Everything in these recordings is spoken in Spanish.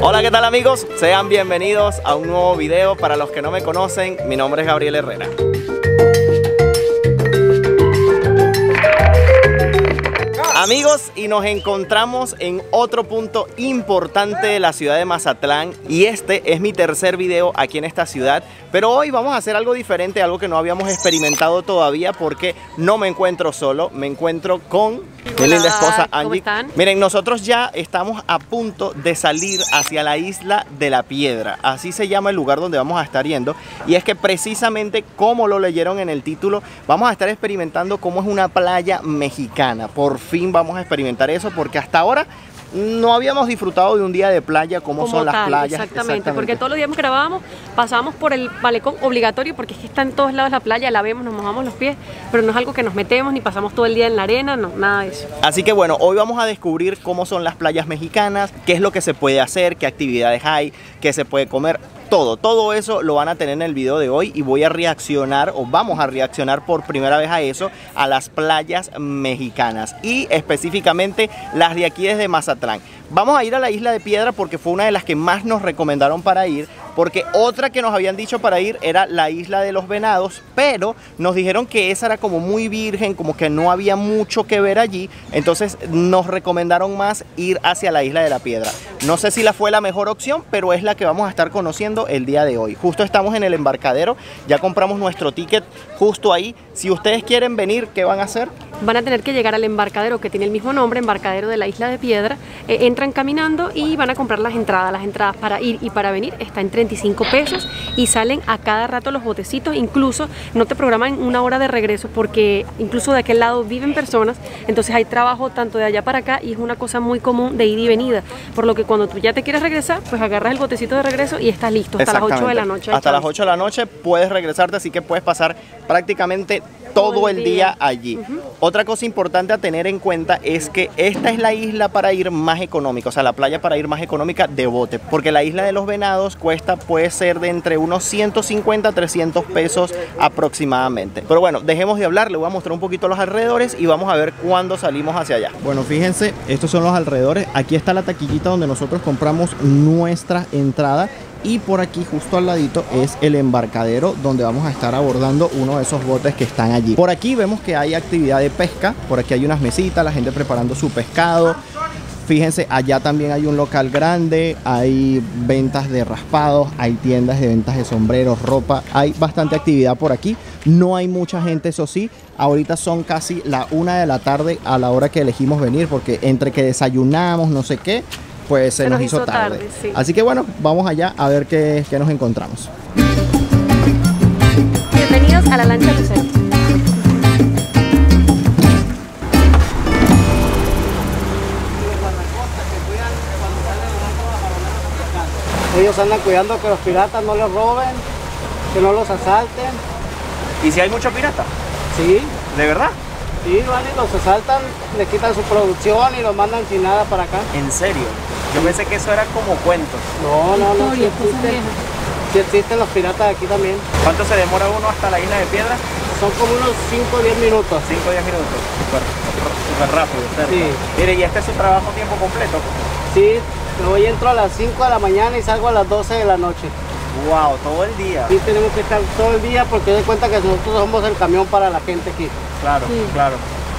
Hola, ¿qué tal amigos? Sean bienvenidos a un nuevo video. Para los que no me conocen, mi nombre es Gabriel Herrera. Amigos, y nos encontramos en otro punto importante de la ciudad de Mazatlán, y este es mi tercer video aquí en esta ciudad. Pero hoy vamos a hacer algo diferente, algo que no habíamos experimentado todavía, porque no me encuentro solo, me encuentro con mi linda esposa Angie. ¿Cómo están? Miren, nosotros ya estamos a punto de salir hacia la Isla de la Piedra, así se llama el lugar donde vamos a estar yendo, y es que precisamente como lo leyeron en el título, vamos a estar experimentando cómo es una playa mexicana. Por fin vamos a experimentar eso, porque hasta ahora no habíamos disfrutado de un día de playa, cómo son las playas. Exactamente, porque todos los días que grabábamos pasábamos por el malecón obligatorio, porque es que está en todos lados la playa, la vemos, nos mojamos los pies, pero no es algo que nos metemos ni pasamos todo el día en la arena, no, nada de eso. Así que bueno, hoy vamos a descubrir cómo son las playas mexicanas, qué es lo que se puede hacer, qué actividades hay, qué se puede comer. Todo eso lo van a tener en el video de hoy, y voy a reaccionar, o vamos a reaccionar por primera vez a eso, a las playas mexicanas, y específicamente las de aquí desde Mazatlán. Vamos a ir a la Isla de Piedra porque fue una de las que más nos recomendaron para ir, porque otra que nos habían dicho para ir era la Isla de los Venados, pero nos dijeron que esa era como muy virgen, como que no había mucho que ver allí, entonces nos recomendaron más ir hacia la Isla de la Piedra. No sé si la fue la mejor opción, pero es la que vamos a estar conociendo el día de hoy. Justo estamos en el embarcadero, ya compramos nuestro ticket justo ahí. Si ustedes quieren venir, ¿qué van a hacer? Van a tener que llegar al embarcadero que tiene el mismo nombre, embarcadero de la Isla de Piedra. Entran caminando y van a comprar las entradas. Las entradas para ir y para venir están en 35 pesos y salen a cada rato los botecitos. Incluso no te programan una hora de regreso, porque incluso de aquel lado viven personas, entonces hay trabajo tanto de allá para acá, y es una cosa muy común de ida y venida, por lo que cuando tú ya te quieres regresar, pues agarras el botecito de regreso y estás listo hasta las 8 de la noche. Hasta las 8 de la noche puedes regresarte, así que puedes pasar prácticamente todo el día allí. Otra cosa importante a tener en cuenta es que esta es la isla para ir más económica, o sea, la playa para ir más económica de bote, porque la Isla de los Venados puede ser de entre unos 150 a 300 pesos aproximadamente. Pero bueno, dejemos de hablar, le voy a mostrar un poquito los alrededores y vamos a ver cuándo salimos hacia allá. Bueno, fíjense, estos son los alrededores. Aquí está la taquillita donde nosotros compramos nuestra entrada, y por aquí justo al ladito es el embarcadero donde vamos a estar abordando uno de esos botes que están allí. Por aquí vemos que hay actividad de pesca, por aquí hay unas mesitas, la gente preparando su pescado. Fíjense, allá también hay un local grande, hay ventas de raspados, hay tiendas de ventas de sombreros, ropa, hay bastante actividad por aquí. No hay mucha gente, eso sí, ahorita son casi la 1 de la tarde a la hora que elegimos venir, porque entre que desayunamos, no sé qué, pues se nos hizo tarde. Sí. Así que bueno, vamos allá a ver qué nos encontramos. Bienvenidos a la lancha Lucero. Ellos andan cuidando que los piratas no les roben, que no los asalten. ¿Y si hay muchos piratas? Sí. ¿De verdad? Sí, van y los asaltan, le quitan su producción y los mandan sin nada para acá. ¿En serio? Yo pensé que eso era como cuentos. No, sí existen los piratas aquí también. ¿Cuánto se demora uno hasta la Isla de Piedra? Son como unos 5 o 10 minutos. 5 o 10 minutos. Súper rápido, cerca. Sí. Mire, ¿y este es su trabajo tiempo completo? Sí, hoy entro a las 5 de la mañana y salgo a las 12 de la noche. Wow, todo el día. Sí, tenemos que estar todo el día porque de cuenta que nosotros somos el camión para la gente aquí. Claro, sí. Claro.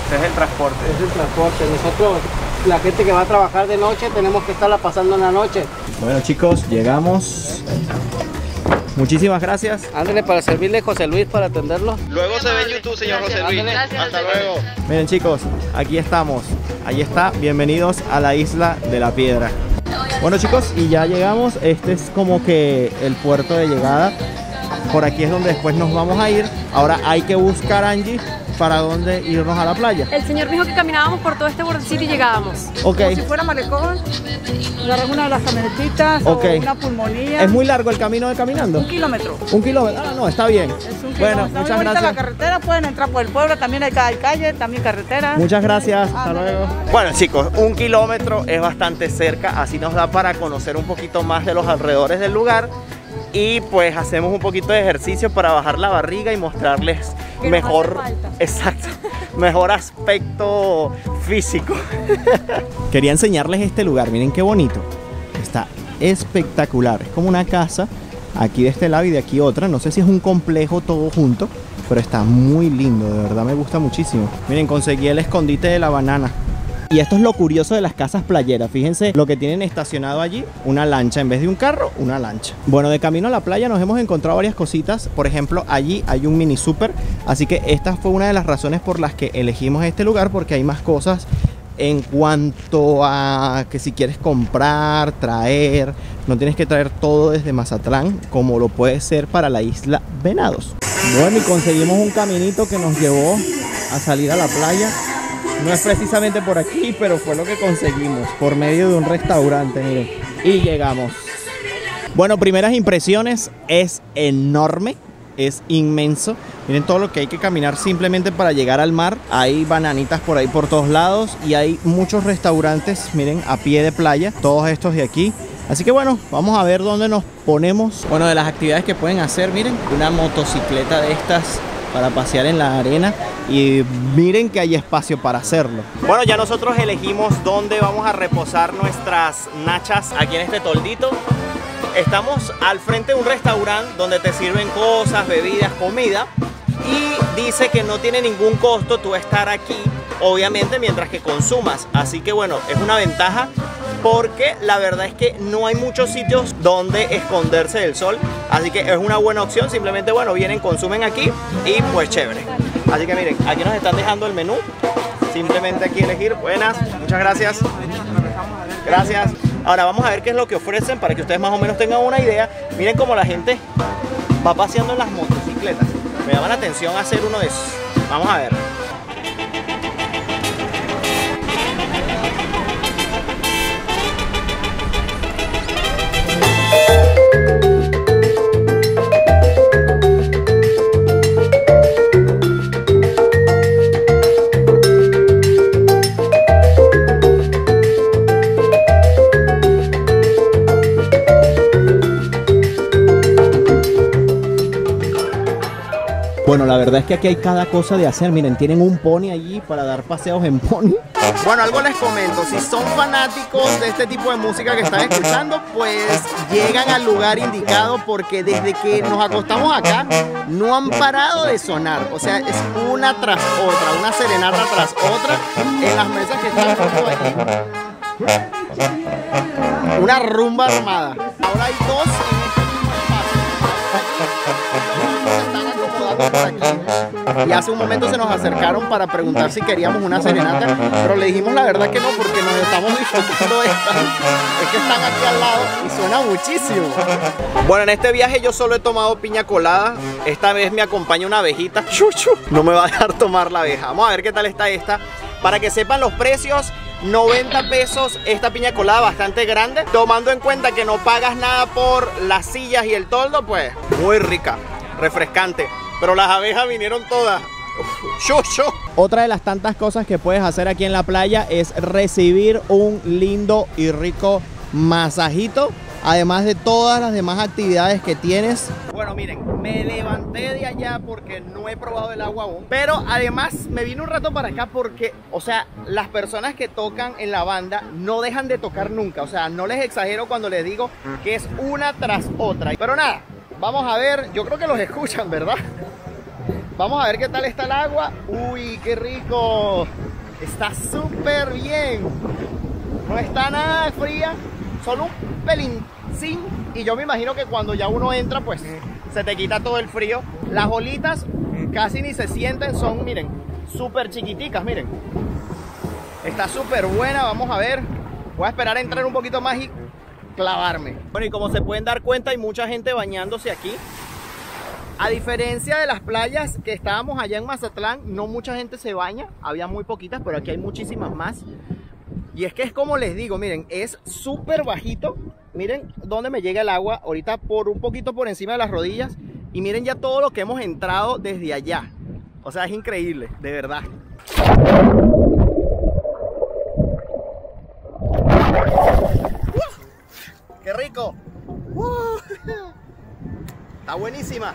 Este es el transporte. Es el transporte. Nosotros, la gente que va a trabajar de noche, tenemos que estarla pasando en la noche. Bueno chicos, llegamos. Muchísimas gracias. Ándale, para servirle José Luis para atenderlo. Luego se ve en YouTube, señor José Luis. Gracias. Hasta luego. Miren chicos, aquí estamos. Ahí está, bienvenidos a la Isla de la Piedra. Bueno chicos, y ya llegamos. Este es como que el puerto de llegada. Por aquí es donde después nos vamos a ir. Ahora hay que buscar, Angie, para dónde irnos a la playa. El señor dijo que caminábamos por todo este bordecito y llegábamos. Ok. Como si fuera malecón, agarramos una de las camionetitas Ok. o una pulmonía. ¿Es muy largo el camino de caminando? 1 kilómetro. 1 kilómetro. Ah, no, está bien. Es un Bueno, kilómetro. Está muchas muy bonita gracias. la carretera, pueden entrar por el pueblo, también hay calle, también carretera. Muchas gracias, hasta Ándale. luego. Bueno chicos, 1 kilómetro es bastante cerca, así nos da para conocer un poquito más de los alrededores del lugar y pues hacemos un poquito de ejercicio para bajar la barriga y mostrarles Que nos mejor, hace falta. exacto, mejor aspecto físico. Quería enseñarles este lugar, miren qué bonito, está espectacular, es como una casa, aquí de este lado y de aquí otra, no sé si es un complejo todo junto, pero está muy lindo, de verdad me gusta muchísimo. Miren, conseguí el escondite de la banana. Y esto es lo curioso de las casas playeras. Fíjense lo que tienen estacionado allí, una lancha. En vez de un carro, una lancha. Bueno, de camino a la playa nos hemos encontrado varias cositas. Por ejemplo, allí hay un mini super. Así que esta fue una de las razones por las que elegimos este lugar, porque hay más cosas en cuanto a que si quieres comprar, traer, no tienes que traer todo desde Mazatlán, como lo puede ser para la isla Venados. Bueno, y conseguimos un caminito que nos llevó a salir a la playa. No es precisamente por aquí, pero fue lo que conseguimos por medio de un restaurante, miren. Y llegamos. Bueno, primeras impresiones, es enorme, es inmenso. Miren todo lo que hay que caminar simplemente para llegar al mar. Hay bananitas por ahí por todos lados y hay muchos restaurantes, miren, a pie de playa, todos estos de aquí. Así que bueno, vamos a ver dónde nos ponemos. Bueno, de las actividades que pueden hacer, miren, una motocicleta de estas para pasear en la arena y miren que hay espacio para hacerlo. Bueno, ya nosotros elegimos dónde vamos a reposar nuestras nachas aquí en este toldito. Estamos al frente de un restaurante donde te sirven cosas, bebidas, comida y dice que no tiene ningún costo tú estar aquí, obviamente mientras que consumas, así que bueno, es una ventaja porque la verdad es que no hay muchos sitios donde esconderse del sol, así que es una buena opción. Simplemente bueno, vienen, consumen aquí y pues chévere. Así que miren, aquí nos están dejando el menú, simplemente aquí elegir. Buenas, muchas gracias. Gracias. Ahora vamos a ver qué es lo que ofrecen para que ustedes más o menos tengan una idea. Miren cómo la gente va paseando en las motocicletas. Me llama la atención hacer uno de esos. Vamos a ver. Bueno, la verdad es que aquí hay cada cosa de hacer. Miren, tienen un pony allí para dar paseos en pony. Bueno, algo les comento. Si son fanáticos de este tipo de música que están escuchando, pues llegan al lugar indicado porque desde que nos acostamos acá no han parado de sonar. O sea, es una tras otra, una serenata tras otra en las mesas que están justo aquí. Una rumba armada. Ahora hay dos en este mismo espacio. Por aquí. Y hace un momento se nos acercaron para preguntar si queríamos una serenata, pero le dijimos la verdad que no, porque nos estamos disfrutando esta. Es que están aquí al lado y suena muchísimo. Bueno, en este viaje yo solo he tomado piña colada. Esta vez me acompaña una abejita. Chuchu, no me va a dejar tomar la abeja. Vamos a ver qué tal está esta. Para que sepan los precios, 90 pesos esta piña colada, bastante grande. Tomando en cuenta que no pagas nada por las sillas y el toldo, pues muy rica, refrescante. Pero las abejas vinieron todas. Otra de las tantas cosas que puedes hacer aquí en la playa es recibir un lindo y rico masajito, además de todas las demás actividades que tienes. Bueno, miren, me levanté de allá porque no he probado el agua aún, pero además me vine un rato para acá porque, o sea, las personas que tocan en la banda no dejan de tocar nunca. O sea, no les exagero cuando les digo que es una tras otra. Pero nada, vamos a ver, yo creo que los escuchan, ¿verdad? Vamos a ver qué tal está el agua. Uy, qué rico. Está súper bien. No está nada fría, solo un pelincín. Y yo me imagino que cuando ya uno entra, pues se te quita todo el frío. Las olitas casi ni se sienten, son, miren, súper chiquiticas, miren. Está súper buena, vamos a ver. Voy a esperar a entrar un poquito más y clavarme. Bueno, y como se pueden dar cuenta, hay mucha gente bañándose aquí. A diferencia de las playas que estábamos allá en Mazatlán, no mucha gente se baña, había muy poquitas, pero aquí hay muchísimas más. Y es que es como les digo, miren, es súper bajito. Miren dónde me llega el agua, ahorita por un poquito por encima de las rodillas. Y miren ya todo lo que hemos entrado desde allá. O sea, es increíble, de verdad. ¡Qué rico! Está buenísima.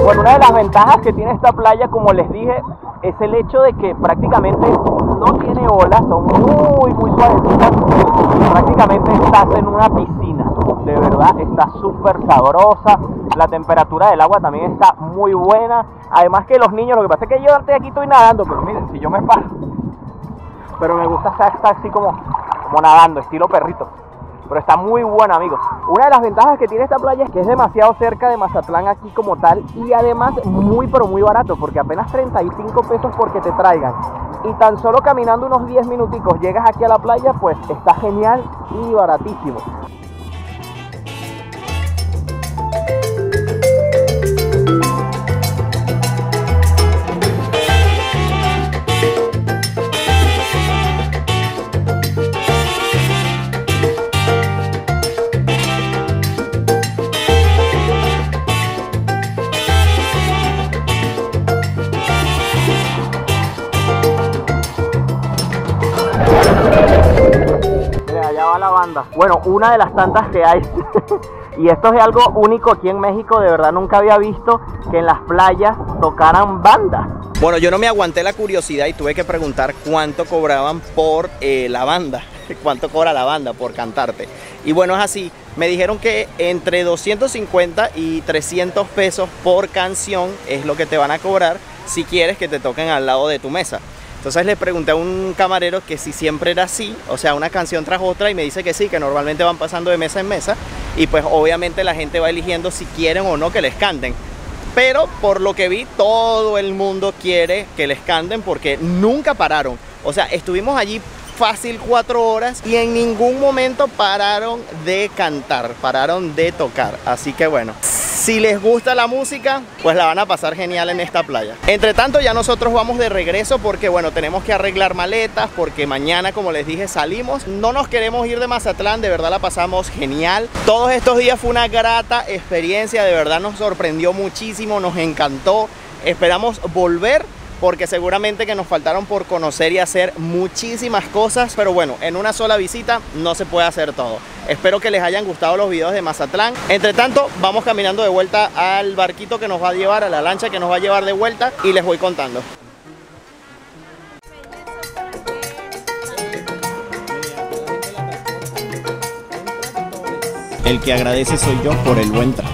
Bueno, una de las ventajas que tiene esta playa, como les dije, es el hecho de que prácticamente no tiene olas, son muy suavecitas. Prácticamente estás en una piscina, de verdad, está súper sabrosa. La temperatura del agua también está muy buena. Además que los niños, lo que pasa es que yo aquí estoy nadando, pero miren, si yo me paro. Pero me gusta estar así como nadando, estilo perrito. Pero está muy buena, amigos. Una de las ventajas que tiene esta playa es que es demasiado cerca de Mazatlán aquí como tal. Y además muy barato, porque apenas 35 pesos porque te traigan. Y tan solo caminando unos 10 minuticos llegas aquí a la playa, pues está genial y baratísimo. La banda. Bueno, una de las tantas que hay y esto es algo único aquí en México, de verdad nunca había visto que en las playas tocaran bandas. Bueno, yo no me aguanté la curiosidad y tuve que preguntar cuánto cobraban por la banda, cuánto cobra la banda por cantarte. Y bueno, es así, me dijeron que entre 250 y 300 pesos por canción es lo que te van a cobrar si quieres que te toquen al lado de tu mesa. Entonces le pregunté a un camarero que si siempre era así, o sea, una canción tras otra, y me dice que sí, que normalmente van pasando de mesa en mesa, y pues obviamente la gente va eligiendo si quieren o no que les canten. Pero por lo que vi, todo el mundo quiere que les canten porque nunca pararon. O sea, estuvimos allí fácil 4 horas y en ningún momento pararon de cantar, pararon de tocar. Así que bueno, si les gusta la música, pues la van a pasar genial en esta playa. Entre tanto, ya nosotros vamos de regreso porque bueno, tenemos que arreglar maletas porque mañana, como les dije, salimos. No nos queremos ir de Mazatlán, de verdad la pasamos genial. Todos estos días fue una grata experiencia, de verdad nos sorprendió muchísimo, nos encantó. Esperamos volver porque seguramente que nos faltaron por conocer y hacer muchísimas cosas, pero bueno, en una sola visita no se puede hacer todo. Espero que les hayan gustado los videos de Mazatlán. Entre tanto, vamos caminando de vuelta al barquito que nos va a llevar, a la lancha que nos va a llevar de vuelta, y les voy contando. El que agradece soy yo por el buen trato.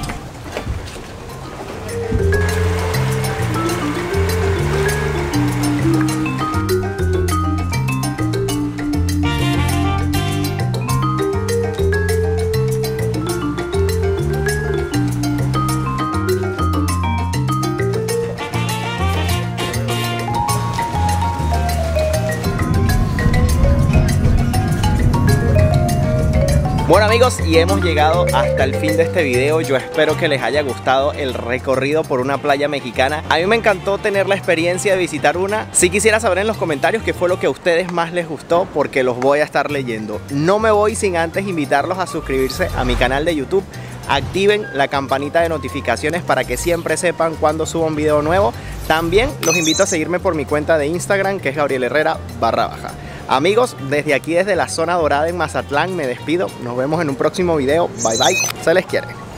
Bueno amigos, y hemos llegado hasta el fin de este video. Yo espero que les haya gustado el recorrido por una playa mexicana. A mí me encantó tener la experiencia de visitar una. Si quisiera saber en los comentarios qué fue lo que a ustedes más les gustó, porque los voy a estar leyendo. No me voy sin antes invitarlos a suscribirse a mi canal de YouTube. Activen la campanita de notificaciones para que siempre sepan cuando subo un video nuevo. También los invito a seguirme por mi cuenta de Instagram, que es Gabriel Herrera _. Amigos, desde aquí, desde la zona dorada en Mazatlán, me despido. Nos vemos en un próximo video. Bye bye. Se les quiere.